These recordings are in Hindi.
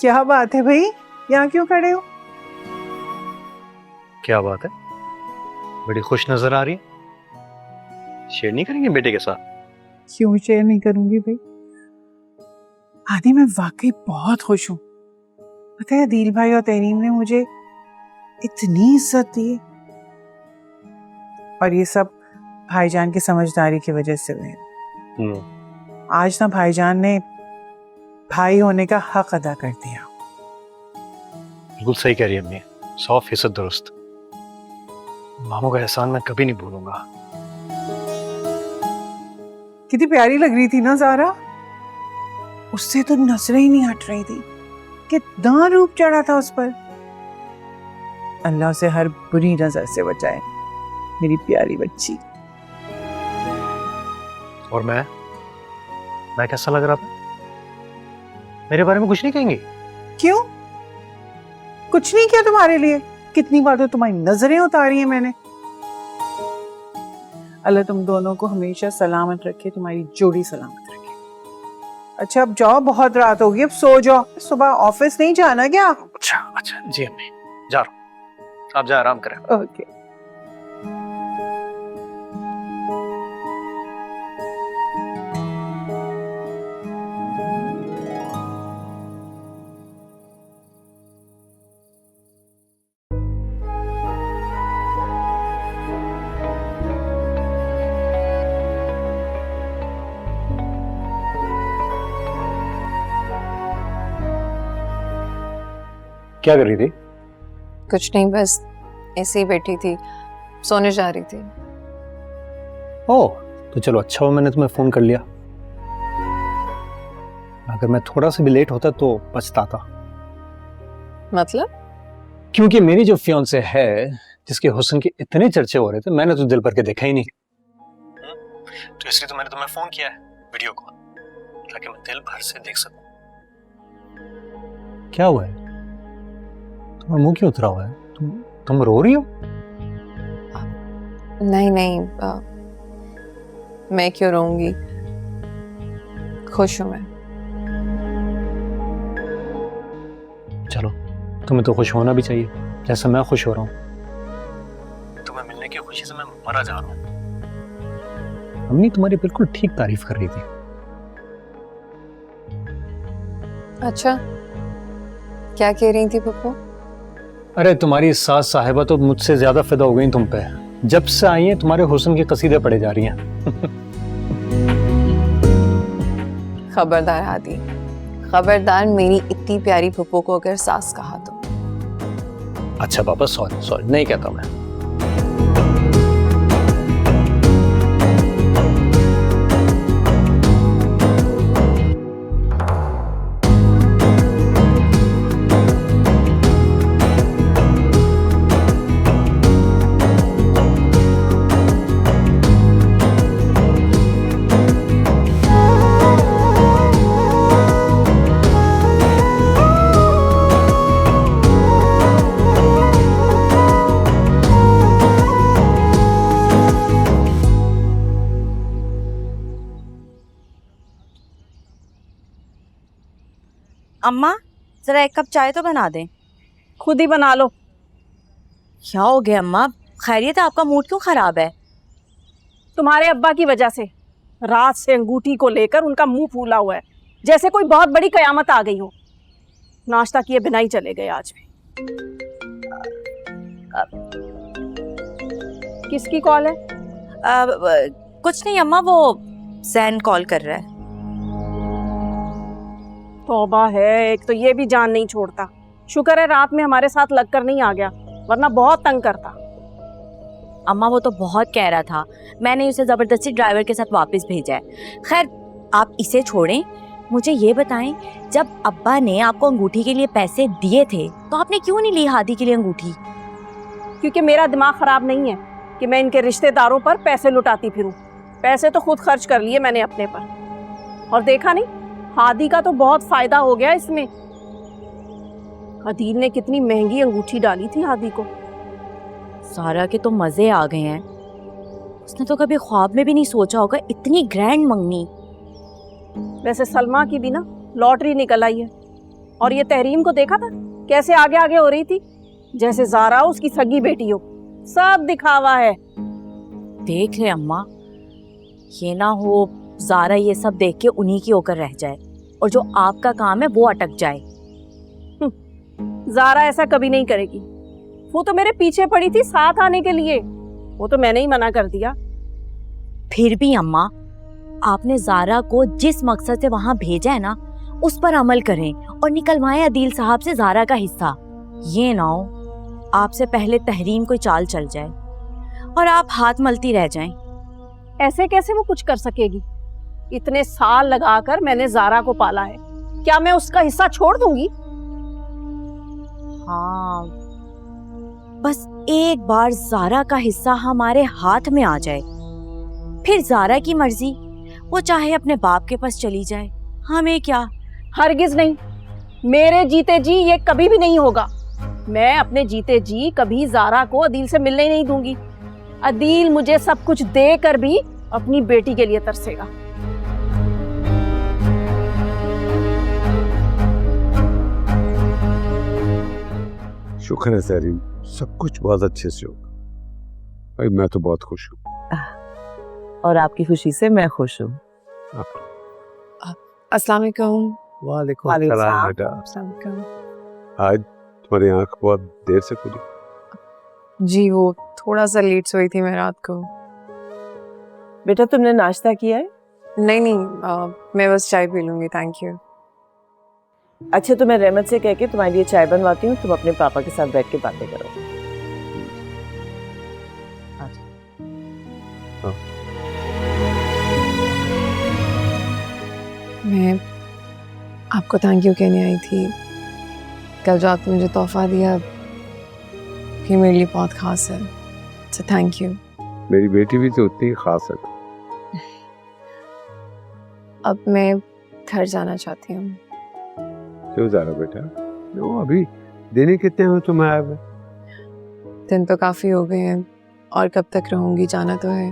क्या बात है भाई, यहाँ क्यों खड़े हो? क्या बात है, बड़ी खुश नजर आ रही है। शेयर नहीं करेंगे बेटे के साथ? क्यों शेयर नहीं करूंगी भाई, आदि मैं वाकई बहुत खुश हूँ। पता है दिल भाई और तहरीम ने मुझे इतनी इज्जत दी है, और ये सब भाईजान की समझदारी की वजह से हुए। आज ना भाईजान ने भाई होने का हक अदा कर दिया। बिल्कुल सही कह रही है अम्मी, 100% दुरुस्त। मामू का एहसान मैं कभी नहीं भूलूंगा। कितनी प्यारी लग रही थी ना ज़ारा, उससे तो नजरें ही नहीं हट रही थी। कितना रूप चढ़ा था उस पर। अल्लाह से हर बुरी नजर से बचाए मेरी प्यारी बच्ची। और मैं कैसा लग रहा था? मेरे बारे में कुछ नहीं कहेंगे? क्यों, कुछ नहीं किया तुम्हारे लिए? कितनी बार तो तुम्हारी नजरें उतारी हैं मैंने। अल्लाह तुम दोनों को हमेशा सलामत रखे, तुम्हारी जोड़ी सलामत रखे। अच्छा अब जाओ, बहुत रात होगी, अब सो जाओ। सुबह ऑफिस नहीं जाना क्या? अच्छा जी अम्मी, जा रहा हूँ, आप जा आराम करें। ओके। क्या कर रही थी? कुछ नहीं, बस ऐसे ही बैठी थी, सोने जा रही थी। ओह, तो चलो अच्छा हुआ मैंने तुम्हें फोन कर लिया। अगर मैं थोड़ा सा भी लेट होता तो पछताता। मतलब? क्योंकि मेरी जो फियांसे है, जिसके हुस्न के इतने चर्चे हो रहे थे, मैंने तो दिल भर के देखा ही नहीं। तो इसलिए तो मैंने तुम्हें फोन किया है, वीडियो कॉल, ताकि मैं दिल भर से देख सकूं। क्या हुआ है? तुम्हारा मुंह क्यों उतरा हुआ है? तुम रो रही हो? नहीं, मैं क्यों रोऊंगी, खुश हूं मैं। चलो, तुम्हें तो खुश होना भी चाहिए, जैसा मैं खुश हो रहा हूँ। तुम्हें मिलने की खुशी से मैं मरा जा रहा हूँ। अम्मी तुम्हारी बिल्कुल ठीक तारीफ कर रही थी। अच्छा, क्या कह रही थी पप्पू? अरे तुम्हारी सास साहिबा तो मुझसे ज्यादा फिदा हो गई तुम पे। जब से आई हैं तुम्हारे हुस्न की कसीदे पढ़े जा रही हैं। खबरदार आदि, खबरदार मेरी इतनी प्यारी पप्पू को अगर सास कहा तो। अच्छा पापा, सॉरी नहीं कहता मैं। अम्मा जरा एक कप चाय तो बना दें। खुद ही बना लो। क्या हो गया अम्मा, खैरियत है? आपका मूड क्यों खराब है? तुम्हारे अब्बा की वजह से रात से अंगूठी को लेकर उनका मुंह फूला हुआ है, जैसे कोई बहुत बड़ी कयामत आ गई हो। नाश्ता किए बिना ही चले गए आज भी। किसकी कॉल है? कुछ नहीं अम्मा, वो जैन कॉल कर रहा है। तौबा है, एक तो ये भी जान नहीं छोड़ता। शुक्र है रात में हमारे साथ लगकर नहीं आ गया, वरना बहुत तंग करता। अम्मा वो तो बहुत कह रहा था, मैंने उसे जबरदस्ती ड्राइवर के साथ वापस भेजा है। खैर आप इसे छोड़ें, मुझे ये बताएं, जब अब्बा ने आपको अंगूठी के लिए पैसे दिए थे तो आपने क्यों नहीं ली हादी के लिए अंगूठी? क्योंकि मेरा दिमाग खराब नहीं है कि मैं इनके रिश्तेदारों पर पैसे लुटाती फिरूं। पैसे तो खुद खर्च कर लिए मैंने अपने पर, और देखा नहीं हादी का तो बहुत फायदा हो गया इसमें। अदील ने कितनी महंगी अंगूठी डाली थी हादी को। सारा के तो मजे आ गए हैं। उसने तो कभी ख्वाब में भी नहीं सोचा होगा इतनी ग्रैंड मंगनी। वैसे सलमा की भी ना लॉटरी निकल आई है, और ये तहरीम को देखा था कैसे आगे आगे हो रही थी, जैसे ज़ारा उसकी सगी बेटी हो। सब दिखावा है। देख ले अम्मा, ये ना हो ज़ारा ये सब देख के उन्हीं की होकर रह जाए और जो आपका काम है वो अटक जाए। ज़ारा ऐसा कभी नहीं करेगी। वो तो मेरे पीछे पड़ी थी साथ आने के लिए, वो तो मैंने ही मना कर दिया। फिर भी अम्मा, आपने ज़ारा को जिस मकसद से वहां भेजा है ना, उस पर अमल करें और निकलवाएं अदील साहब से ज़ारा का हिस्सा। ये ना हो आपसे पहले तहरीम कोई चाल चल जाए और आप हाथ मलती रह जाएं। ऐसे कैसे वो कुछ कर सकेगी? इतने साल लगाकर मैंने ज़ारा को पाला है, क्या मैं उसका हिस्सा छोड़ दूंगी? हाँ, बस एक बार ज़ारा का हिस्सा हमारे हाथ में आ जाए, फिर ज़ारा की मर्जी, वो चाहे अपने बाप के पास चली जाए, हमें क्या। हरगिज नहीं, मेरे जीते जी ये कभी भी नहीं होगा। मैं अपने जीते जी कभी ज़ारा को अदील से मिलने ही नहीं दूंगी। अदील मुझे सब कुछ देकर भी अपनी बेटी के लिए तरसेगा। शुक्र है तहरीम, सब कुछ बहुत अच्छे से होगा। भाई मैं तो बहुत खुश हूँ। और आपकी खुशी से मैं खुश हूँ। अस्सलाम वालेकुम। वालेकुम वालेकुम सलाम बेटा। अस्सलाम वालेकुम। आज तुम्हारी आंख बहुत देर से खुली। जी वो थोड़ा सा लेट सोई थी मैं रात को। बेटा तुमने नाश्ता किया है? नहीं नहीं, मैं बस चाय पी लूंगी, थैंक यू। अच्छा, तो मैं रहमत से कह के तुम्हारे लिए चाय बनवाती हूँ, तुम अपने पापा के साथ बैठ के बातें करो। मैं आपको थैंक यू कहने आई थी। कल जो आपने मुझे तोहफा दिया ये मेरे लिए बहुत ख़ास है, सो थैंक यू। मेरी बेटी भी तो उतनी ही खास है। अब मैं घर जाना चाहती हूँ। क्यों जा रहा बेटा? क्यों अभी देने कितने हो तुम्हें आए हुए? दिन तो काफ़ी हो गए हैं और कब तक रहूँगी, जाना तो है।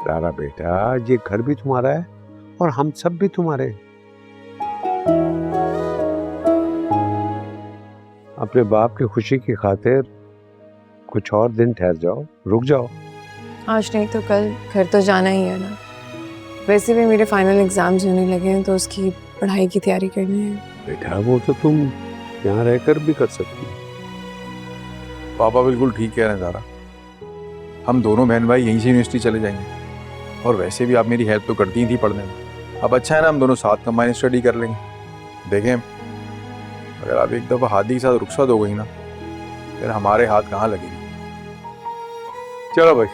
दारा बेटा, ये घर भी तुम्हारा है और हम सब भी तुम्हारे हैं। अपने बाप की खुशी की खातिर कुछ और दिन ठहर जाओ, रुक जाओ। आज नहीं तो कल घर तो जाना ही है ना। वैसे भी मेरे फाइनल एग्जाम्स होने लगे हैं तो उसकी पढ़ाई की तैयारी करनी है। बेटा वो तो तुम यहाँ रहकर भी कर सकती हो। पापा बिल्कुल ठीक कह रहे हैं ज़ारा, हम दोनों बहन भाई यहीं से यूनिवर्सिटी चले जाएंगे। और वैसे भी आप मेरी हेल्प तो करती ही थी पढ़ने में, अब अच्छा है ना हम दोनों साथ कंबाइन स्टडी कर लेंगे। देखें अगर आप एक दफ़ा हादी के साथ रुखसत हो गई ना, फिर हमारे हाथ कहाँ लगेगी। चलो भाई,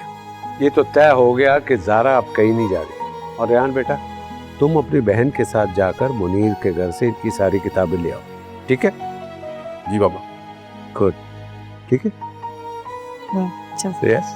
ये तो तय हो गया कि ज़ारा अब कहीं नहीं जा रही। और रेहान बेटा, तुम अपनी बहन के साथ जाकर मुनीर के घर से इनकी सारी किताबें ले आओ, ठीक है? जी पापा। गुड, ठीक है? चल। यस।